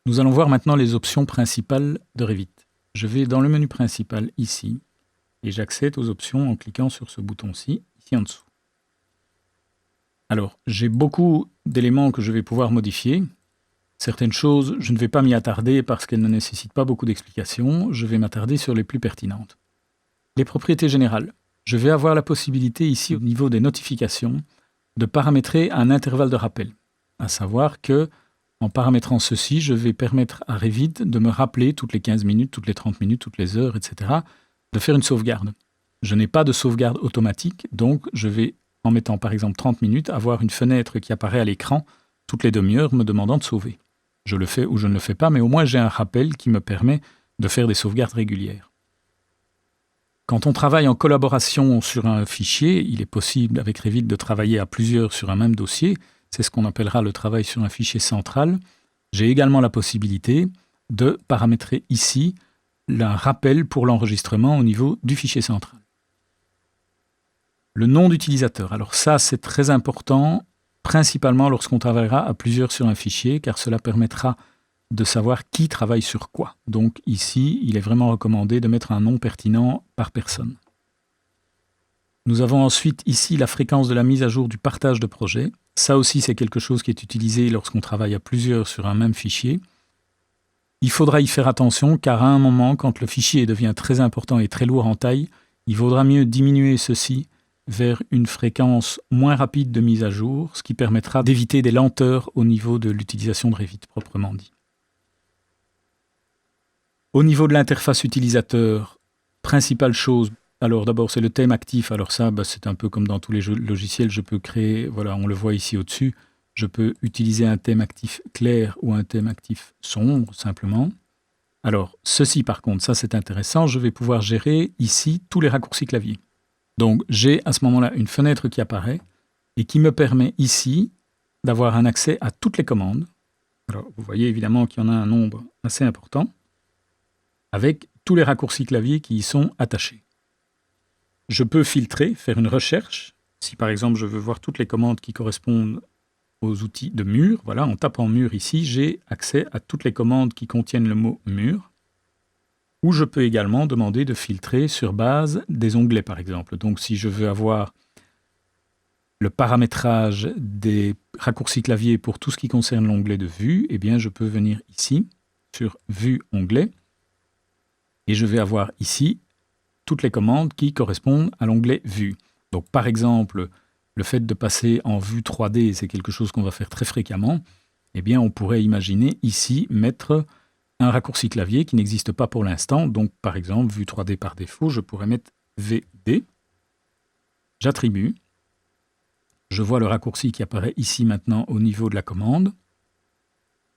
Nous allons voir maintenant les options principales de Revit. Je vais dans le menu principal ici et j'accède aux options en cliquant sur ce bouton-ci, ici en dessous. Alors, j'ai beaucoup d'éléments que je vais pouvoir modifier. Certaines choses, je ne vais pas m'y attarder parce qu'elles ne nécessitent pas beaucoup d'explications. Je vais m'attarder sur les plus pertinentes. Les propriétés générales. Je vais avoir la possibilité ici au niveau des notifications de paramétrer un intervalle de rappel. À savoir que, en paramétrant ceci, je vais permettre à Revit de me rappeler toutes les 15 minutes, toutes les 30 minutes, toutes les heures, etc., de faire une sauvegarde. Je n'ai pas de sauvegarde automatique, donc je vais, en mettant par exemple 30 minutes, avoir une fenêtre qui apparaît à l'écran toutes les demi-heures me demandant de sauver. Je le fais ou je ne le fais pas, mais au moins j'ai un rappel qui me permet de faire des sauvegardes régulières. Quand on travaille en collaboration sur un fichier, il est possible avec Revit de travailler à plusieurs sur un même dossier. C'est ce qu'on appellera le travail sur un fichier central. J'ai également la possibilité de paramétrer ici un rappel pour l'enregistrement au niveau du fichier central. Le nom d'utilisateur. Alors ça, c'est très important, principalement lorsqu'on travaillera à plusieurs sur un fichier, car cela permettra de savoir qui travaille sur quoi. Donc ici, il est vraiment recommandé de mettre un nom pertinent par personne. Nous avons ensuite ici la fréquence de la mise à jour du partage de projet. Ça aussi, c'est quelque chose qui est utilisé lorsqu'on travaille à plusieurs sur un même fichier. Il faudra y faire attention car à un moment, quand le fichier devient très important et très lourd en taille, il vaudra mieux diminuer ceci vers une fréquence moins rapide de mise à jour, ce qui permettra d'éviter des lenteurs au niveau de l'utilisation de Revit proprement dit. Au niveau de l'interface utilisateur, principale chose, alors d'abord c'est le thème actif, alors ça c'est un peu comme dans tous les logiciels, je peux créer, voilà on le voit ici au-dessus, je peux utiliser un thème actif clair ou un thème actif sombre simplement. Alors ceci par contre, ça c'est intéressant, je vais pouvoir gérer ici tous les raccourcis clavier. Donc j'ai à ce moment-là une fenêtre qui apparaît et qui me permet ici d'avoir un accès à toutes les commandes. Alors vous voyez évidemment qu'il y en a un nombre assez important, avec tous les raccourcis clavier qui y sont attachés. Je peux filtrer, faire une recherche. Si par exemple je veux voir toutes les commandes qui correspondent aux outils de mur, voilà, en tapant mur ici, j'ai accès à toutes les commandes qui contiennent le mot mur. Ou je peux également demander de filtrer sur base des onglets par exemple. Donc si je veux avoir le paramétrage des raccourcis clavier pour tout ce qui concerne l'onglet de vue, eh bien je peux venir ici sur vue onglet. Et je vais avoir ici toutes les commandes qui correspondent à l'onglet Vue. Donc par exemple, le fait de passer en vue 3D, c'est quelque chose qu'on va faire très fréquemment. Eh bien, on pourrait imaginer ici mettre un raccourci clavier qui n'existe pas pour l'instant. Donc par exemple, vue 3D par défaut, je pourrais mettre VD. J'attribue. Je vois le raccourci qui apparaît ici maintenant au niveau de la commande.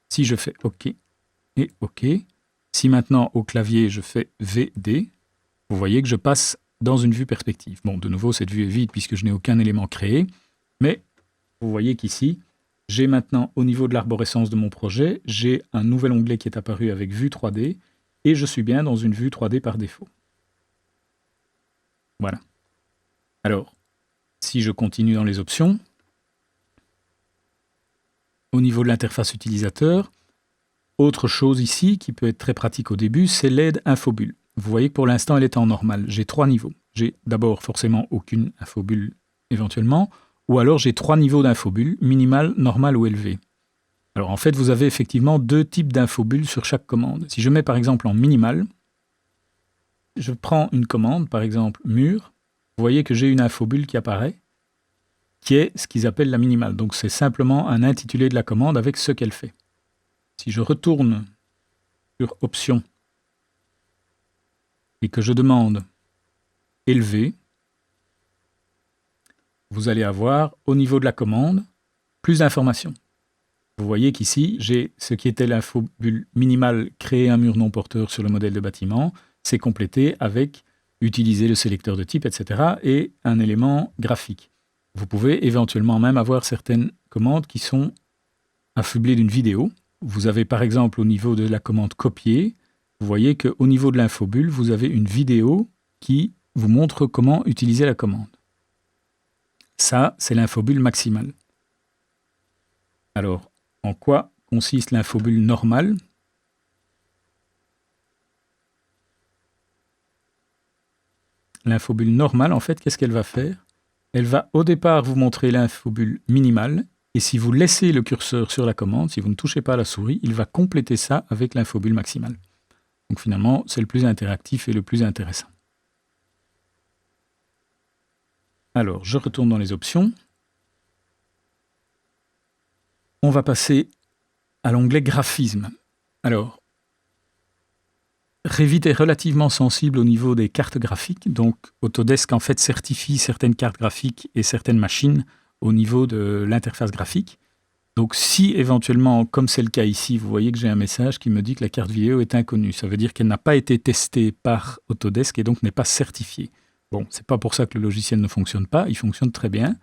Si je fais OK et OK, si maintenant au clavier je fais VD, vous voyez que je passe dans une vue perspective. Bon, de nouveau, cette vue est vide puisque je n'ai aucun élément créé, mais vous voyez qu'ici, j'ai maintenant au niveau de l'arborescence de mon projet, j'ai un nouvel onglet qui est apparu avec vue 3D et je suis bien dans une vue 3D par défaut. Voilà. Alors, si je continue dans les options, au niveau de l'interface utilisateur, autre chose ici qui peut être très pratique au début, c'est l'aide infobulle. Vous voyez que pour l'instant, elle est en normal. J'ai 3 niveaux. J'ai d'abord forcément aucune infobulle éventuellement, ou alors j'ai 3 niveaux d'infobulle, minimal, normal ou élevé. Alors en fait, vous avez effectivement 2 types d'infobulles sur chaque commande. Si je mets par exemple en minimal, je prends une commande, par exemple mur, vous voyez que j'ai une infobulle qui apparaît, qui est ce qu'ils appellent la minimale. Donc c'est simplement un intitulé de la commande avec ce qu'elle fait. Si je retourne sur Options et que je demande élevé, vous allez avoir au niveau de la commande plus d'informations. Vous voyez qu'ici, j'ai ce qui était l'infobulle minimale, créer un mur non porteur sur le modèle de bâtiment, c'est complété avec utiliser le sélecteur de type, etc. et un élément graphique. Vous pouvez éventuellement même avoir certaines commandes qui sont affublées d'une vidéo. Vous avez par exemple au niveau de la commande copier, vous voyez qu'au niveau de l'infobulle, vous avez une vidéo qui vous montre comment utiliser la commande. Ça, c'est l'infobulle maximale. Alors, en quoi consiste l'infobulle normale? l'infobulle normale, en fait, qu'est-ce qu'elle va faire? Elle va au départ vous montrer l'infobulle minimale, et si vous laissez le curseur sur la commande, si vous ne touchez pas à la souris, il va compléter ça avec l'infobulle maximale. Donc finalement, c'est le plus interactif et le plus intéressant. Alors, je retourne dans les options. On va passer à l'onglet graphisme. Alors, Revit est relativement sensible au niveau des cartes graphiques, donc Autodesk en fait certifie certaines cartes graphiques et certaines machines au niveau de l'interface graphique. Donc si éventuellement, comme c'est le cas ici, vous voyez que j'ai un message qui me dit que la carte vidéo est inconnue, ça veut dire qu'elle n'a pas été testée par Autodesk et donc n'est pas certifiée. Bon, c'est pas pour ça que le logiciel ne fonctionne pas, il fonctionne très bien,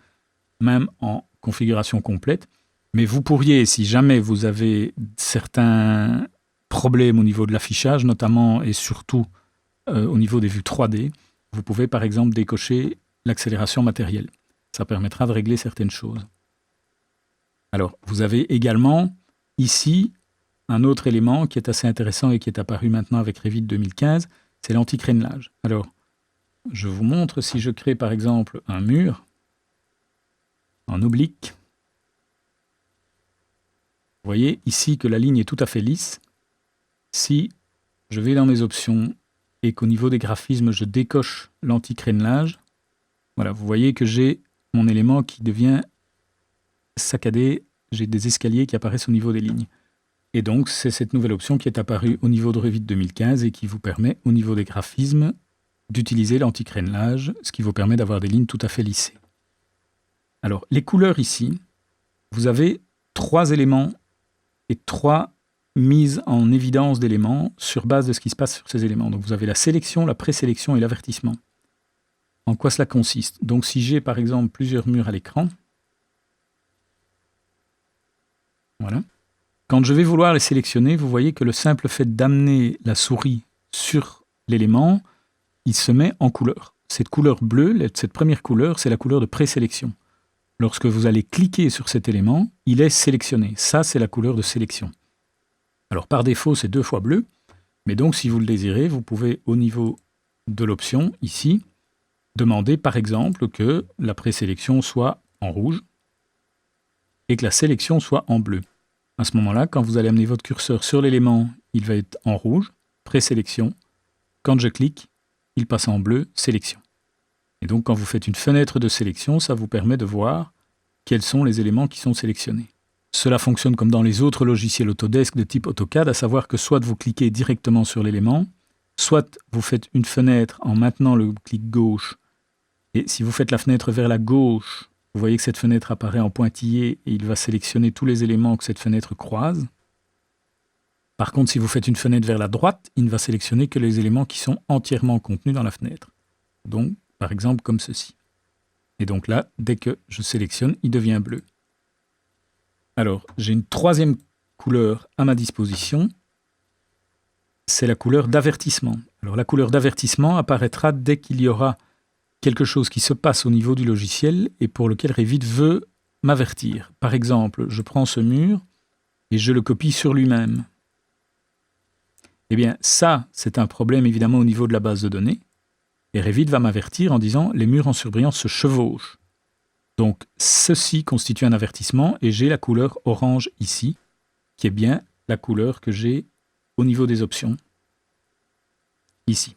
même en configuration complète. Mais vous pourriez, si jamais vous avez certains problèmes au niveau de l'affichage, notamment et surtout au niveau des vues 3D, vous pouvez par exemple décocher l'accélération matérielle. Ça permettra de régler certaines choses. Alors, vous avez également ici un autre élément qui est assez intéressant et qui est apparu maintenant avec Revit 2015, c'est l'anti-crénelage. Alors, je vous montre si je crée par exemple un mur en oblique. Vous voyez ici que la ligne est tout à fait lisse. Si je vais dans mes options et qu'au niveau des graphismes, je décoche l'anti-crénelage, voilà, vous voyez que j'ai mon élément qui devient saccadé, j'ai des escaliers qui apparaissent au niveau des lignes. Et donc, c'est cette nouvelle option qui est apparue au niveau de Revit 2015 et qui vous permet, au niveau des graphismes, d'utiliser l'anti-crénelage, ce qui vous permet d'avoir des lignes tout à fait lissées. Alors, les couleurs ici, vous avez 3 éléments et 3 mises en évidence d'éléments sur base de ce qui se passe sur ces éléments. Donc, vous avez la sélection, la présélection et l'avertissement. En quoi cela consiste? Donc, si j'ai par exemple plusieurs murs à l'écran, voilà. Quand je vais vouloir les sélectionner, vous voyez que le simple fait d'amener la souris sur l'élément, il se met en couleur. Cette couleur bleue, cette première couleur, c'est la couleur de présélection. Lorsque vous allez cliquer sur cet élément, il est sélectionné. Ça, c'est la couleur de sélection. Alors par défaut, c'est 2 fois bleu, mais donc si vous le désirez, vous pouvez au niveau de l'option, ici, demander par exemple que la présélection soit en rouge et que la sélection soit en bleu. À ce moment-là, quand vous allez amener votre curseur sur l'élément, il va être en rouge, présélection. Quand je clique, il passe en bleu, sélection. Et donc quand vous faites une fenêtre de sélection, ça vous permet de voir quels sont les éléments qui sont sélectionnés. Cela fonctionne comme dans les autres logiciels Autodesk de type AutoCAD, à savoir que soit vous cliquez directement sur l'élément, soit vous faites une fenêtre en maintenant le clic gauche, et si vous faites la fenêtre vers la gauche, vous voyez que cette fenêtre apparaît en pointillé et il va sélectionner tous les éléments que cette fenêtre croise. Par contre, si vous faites une fenêtre vers la droite, il ne va sélectionner que les éléments qui sont entièrement contenus dans la fenêtre. Donc, par exemple, comme ceci. Et donc là, dès que je sélectionne, il devient bleu. Alors, j'ai une troisième couleur à ma disposition. C'est la couleur d'avertissement. Alors, la couleur d'avertissement apparaîtra dès qu'il y aura quelque chose qui se passe au niveau du logiciel et pour lequel Revit veut m'avertir. Par exemple, je prends ce mur et je le copie sur lui-même. Eh bien, ça, c'est un problème évidemment au niveau de la base de données. Et Revit va m'avertir en disant « les murs en surbrillance se chevauchent ». Donc, ceci constitue un avertissement et j'ai la couleur orange ici, qui est bien la couleur que j'ai au niveau des options, ici.